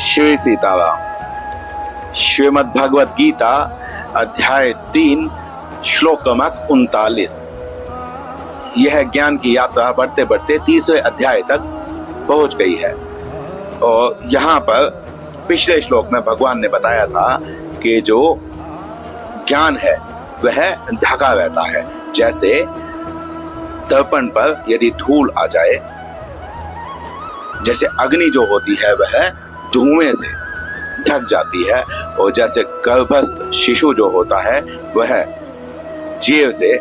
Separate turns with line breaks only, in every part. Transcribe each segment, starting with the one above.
श्री सीताराम। श्रीमद् भगवत गीता अध्याय 3 श्लोक क्रमांक 39। यह ज्ञान की यात्रा बढ़ते बढ़ते 30वें अध्याय तक पहुंच गई है। और यहाँ पर पिछले श्लोक में भगवान ने बताया था कि जो ज्ञान है वह ढका रहता है। जैसे दर्पण पर यदि धूल आ जाए, जैसे अग्नि जो होती है वह धुएं से ढक जाती है, और जैसे गर्भस्थ शिशु जो होता है वह जेल से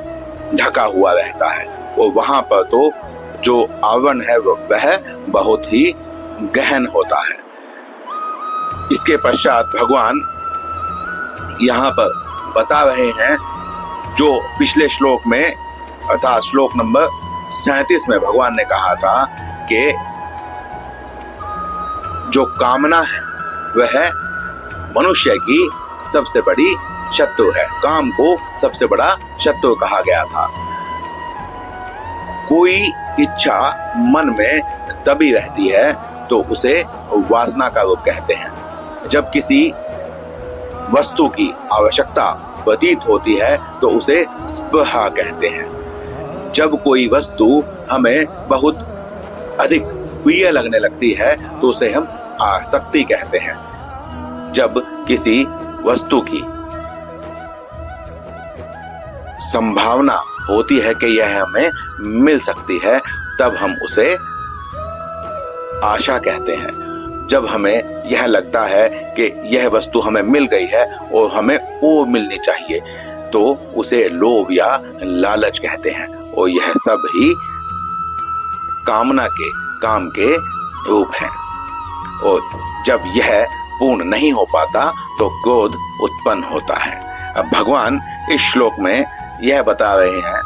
ढका हुआ रहता है, और वहां पर तो जो आवरण है वह बहुत ही गहन होता है। इसके पश्चात भगवान यहाँ पर बता रहे हैं जो पिछले श्लोक में अर्थात श्लोक नंबर 37 में भगवान ने कहा था कि जो कामना है वह मनुष्य की सबसे बड़ी शत्रु है। काम को सबसे बड़ा शत्रु कहा गया था। कोई इच्छा मन में तभी रहती है तो उसे वासना का रूप कहते हैं। जब किसी वस्तु की आवश्यकता प्रतीत होती है तो उसे स्पृहा कहते हैं। जब कोई वस्तु हमें बहुत अधिक प्रिय लगने लगती है तो उसे हम आसक्ति कहते हैं। जब किसी वस्तु की संभावना होती है कि यह हमें मिल सकती है तब हम उसे आशा कहते हैं। जब हमें यह लगता है कि यह वस्तु हमें मिल गई है और हमें वो मिलनी चाहिए तो उसे लोभ या लालच कहते हैं। और यह सब ही कामना के काम के रूप हैं। और जब यह पूर्ण नहीं हो पाता तो क्रोध उत्पन्न होता है। अब भगवान इस श्लोक में यह बता रहे हैं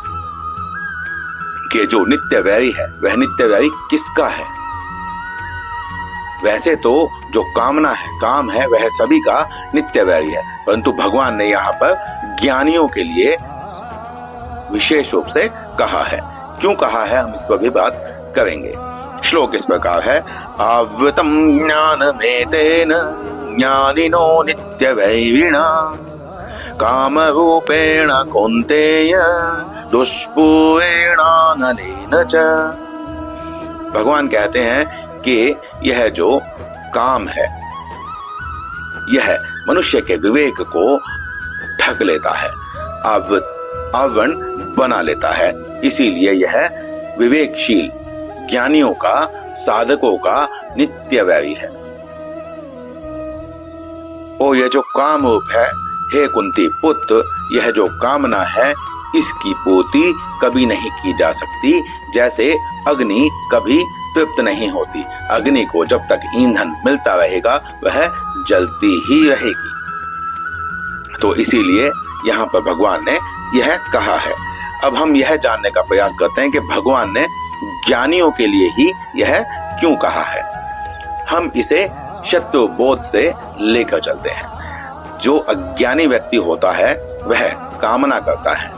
कि जो नित्य वैरी है वह नित्य वैरी किसका है। वैसे तो जो कामना है, काम है, वह सभी का नित्य वैरी है, परंतु भगवान ने यहाँ पर ज्ञानियों के लिए विशेष रूप से कहा है। क्यों कहा है हम इस पर भी बात करेंगे। श्लोक इस प्रकार है, आवृतम ज्ञानमेतेन ज्ञानिनो नित्य वैरिणा काम रूपेण कौन्तेय दुष्पूरेण नलेन च। भगवान कहते हैं कि यह जो काम है यह मनुष्य के विवेक को ढक लेता है, आवरण बना लेता है। इसीलिए यह विवेकशील ज्ञानियों का, साधकों का नित्य वैरी है। और यह जो काम रूप है, हे कुंती पुत्र, यह जो कामना है इसकी पूर्ति कभी नहीं की जा सकती। जैसे अग्नि कभी तृप्त नहीं होती, अग्नि को जब तक ईंधन मिलता रहेगा वह जलती ही रहेगी। तो इसीलिए यहाँ पर भगवान ने यह कहा है। अब हम यह जानने का प्रयास करते हैं कि भगवान ने ज्ञानियों के लिए ही यह क्यों कहा है। हम इसे शत्रु बोध से लेकर चलते हैं। जो अज्ञानी व्यक्ति होता है वह कामना करता है,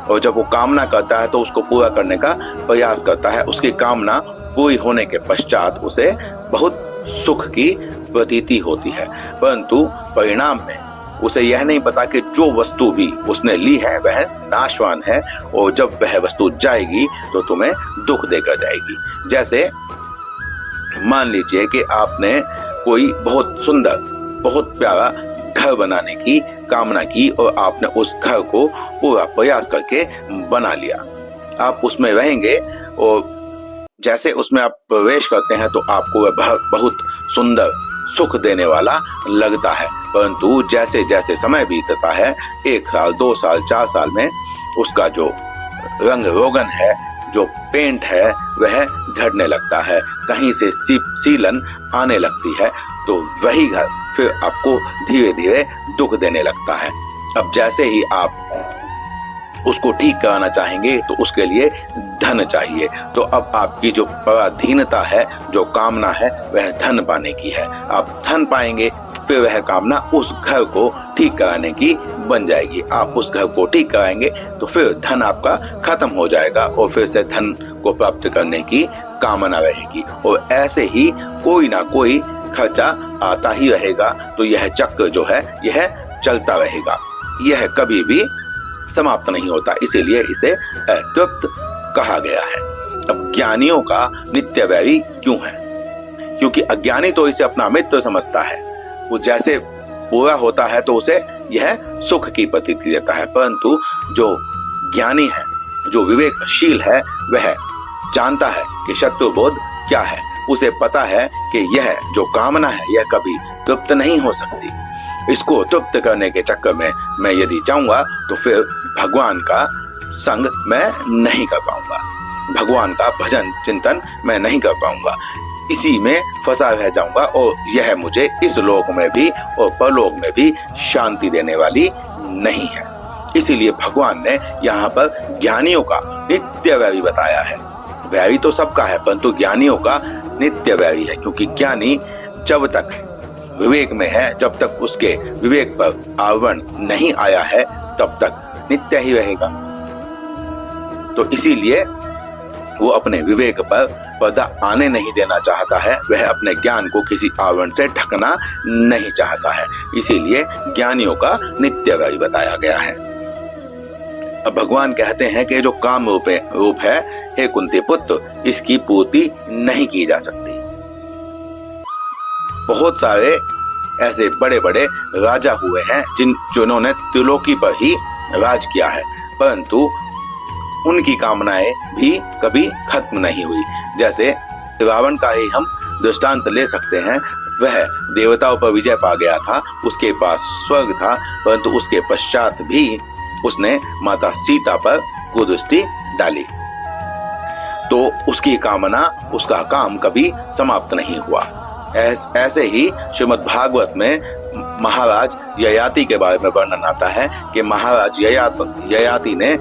और जब वो कामना करता है तो उसको पूरा करने का प्रयास करता है। उसकी कामना पूरी होने के पश्चात उसे बहुत सुख की प्रतीति होती है, परंतु परिणाम में उसे यह नहीं पता कि जो वस्तु भी उसने ली है वह नाशवान है, और जब वह वस्तु जाएगी तो तुम्हें दुख देकर जाएगी। जैसे मान लीजिए कि आपने कोई बहुत सुंदर, बहुत प्यारा घर बनाने की कामना की और आपने उस घर को पूरा प्रयास करके बना लिया। आप उसमें रहेंगे और जैसे उसमें आप प्रवेश करते हैं तो आपको वह बहुत सुंदर, सुख देने वाला लगता है, परंतु जैसे जैसे समय बीतता है, 1 साल, 2 साल, 4 साल में उसका जो रंग रोगन है, जो पेंट है वह झड़ने लगता है, कहीं से सीलन आने लगती है, तो वही घर फिर आपको धीरे धीरे दुख देने लगता है। अब जैसे ही आप उसको ठीक कराना चाहेंगे तो उसके लिए धन चाहिए। तो अब आपकी जो पराधीनता है, जो कामना है, वह धन पाने की है। आप धन पाएंगे, फिर वह कामना उस घर को ठीक कराने की बन जाएगी। आप उस घर को ठीक कराएंगे तो फिर धन आपका खत्म हो जाएगा और फिर से धन को प्राप्त करने की कामना रहेगी। और ऐसे ही कोई ना कोई खर्चा आता ही रहेगा, तो यह चक्र जो है यह चलता रहेगा, यह कभी भी समाप्त नहीं होता। इसीलिए इसे अतृप्त कहा गया है। अब ज्ञानियों का नित्य वैरी क्यों है? क्योंकि अज्ञानी तो इसे अपना मित्र समझता है, वो जैसे पूरा होता है तो उसे यह सुख की प्रतीति देता है, परंतु जो ज्ञानी है, जो विवेकशील है, वह जानता है कि शत्रुबोध क्या है। उसे पता है कि यह जो कामना है यह कभी तृप्त नहीं हो सकती। इसको तृप्त करने के चक्कर में मैं यदि चाहूंगा तो फिर भगवान का संग मैं नहीं कर पाऊंगा, भगवान का भजन चिंतन मैं नहीं कर पाऊंगा, इसी में फंसा रह जाऊंगा और यह मुझे इस लोक में भी और परलोक में भी शांति देने वाली नहीं है। इसीलिए भगवान ने यहाँ पर ज्ञानियों का नित्य वैरी बताया है। वैरी तो सबका है, परंतु ज्ञानियों का नित्य वैरी है, क्योंकि ज्ञानी जब तक विवेक में है, जब तक उसके विवेक पर आवरण नहीं आया है, तब तक नित्य ही रहेगा। तो इसीलिए वो अपने विवेक पर पर्दा आने नहीं देना चाहता है, वह अपने ज्ञान को किसी आवरण से ढकना नहीं चाहता है। इसीलिए ज्ञानियों का नित्य वैरी बताया गया है। अब भगवान कहते हैं कि जो काम रूप है, हे कुंती पुत्र, इसकी पूर्ति नहीं की जा सकती। बहुत सारे ऐसे बड़े बड़े राजा हुए हैं जिन्होंने त्रिलोकी पर ही राज किया है, परंतु उनकी कामनाएं भी कभी खत्म नहीं हुई। जैसे रावण का ही हम दृष्टांत ले सकते हैं। वह देवताओं पर विजय पा गया था, उसके पास स्वर्ग था, परंतु उसके पश्चात भी उसने माता सीता पर कुदृष्टि डाली, तो उसकी कामना, उसका काम कभी समाप्त नहीं हुआ। ऐसे ही श्रीमद् भागवत में महाराज ययाति के बारे में वर्णन आता है कि महाराज ययाति ने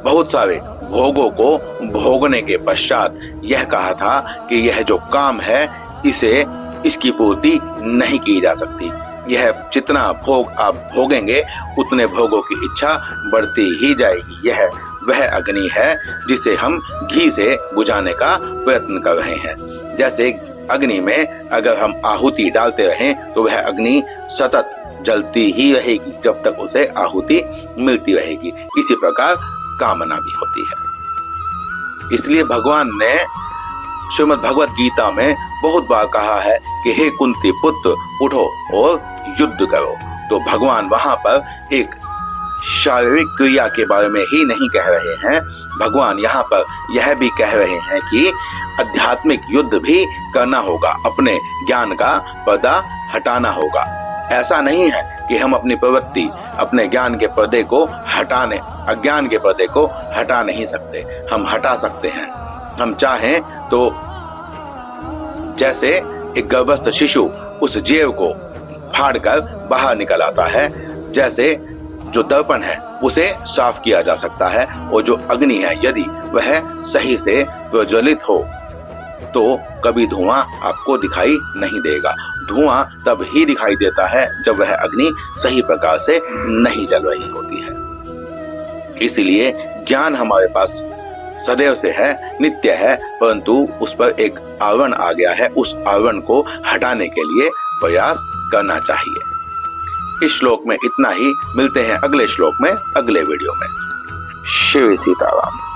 बहुत सारे भोगों को भोगने के पश्चात यह कहा था कि यह जो काम है इसकी पूर्ति नहीं की जा सकती। यह जितना भोग आप भोगेंगे उतने भोगों की इच्छा बढ़ती ही जाएगी। यह वह अग्नि है जिसे हम घी से बुझाने का प्रयत्न कर रहे हैं। जैसे अग्नि में अगर हम आहुति डालते रहें तो वह अग्नि सतत जलती ही रहेगी जब तक उसे आहुति मिलती रहेगी। इसी प्रकार कामना भी होती है। इसलिए भगवान ने श्रीमद् भगवत गीता में बहुत बार कहा है कि हे कुंती पुत्र, उठो और युद्ध करो। तो भगवान वहां पर एक शारीरिक क्रिया के बारे में ही नहीं कह रहे हैं, भगवान यहाँ पर यह भी कह रहे हैं कि आध्यात्मिक युद्ध भी करना होगा, अपने ज्ञान का पर्दा हटाना होगा। ऐसा नहीं है कि हम अपनी प्रवृत्ति, अपने ज्ञान के पर्दे को हटाने, अज्ञान के पर्दे को हटा नहीं सकते। हम हटा सकते हैं, हम चाहें तो। जैसे एक गर्भस्थ शिशु उस जेव को फाड़कर बाहर निकल आता है, जैसे जो दर्पण है उसे साफ किया जा सकता है, और जो अग्नि है यदि वह सही से प्रज्वलित हो तो कभी धुआं आपको दिखाई नहीं देगा। धुआं तब ही दिखाई देता है जब वह अग्नि सही प्रकार से नहीं जल रही होती है। इसलिए ज्ञान हमारे पास सदैव से है, नित्य है, परंतु उस पर एक आवरण आ गया है। उस आवरण को हटाने के लिए प्रयास करना चाहिए। इस श्लोक में इतना ही। मिलते हैं अगले श्लोक में, अगले वीडियो में। शिव सीताराम।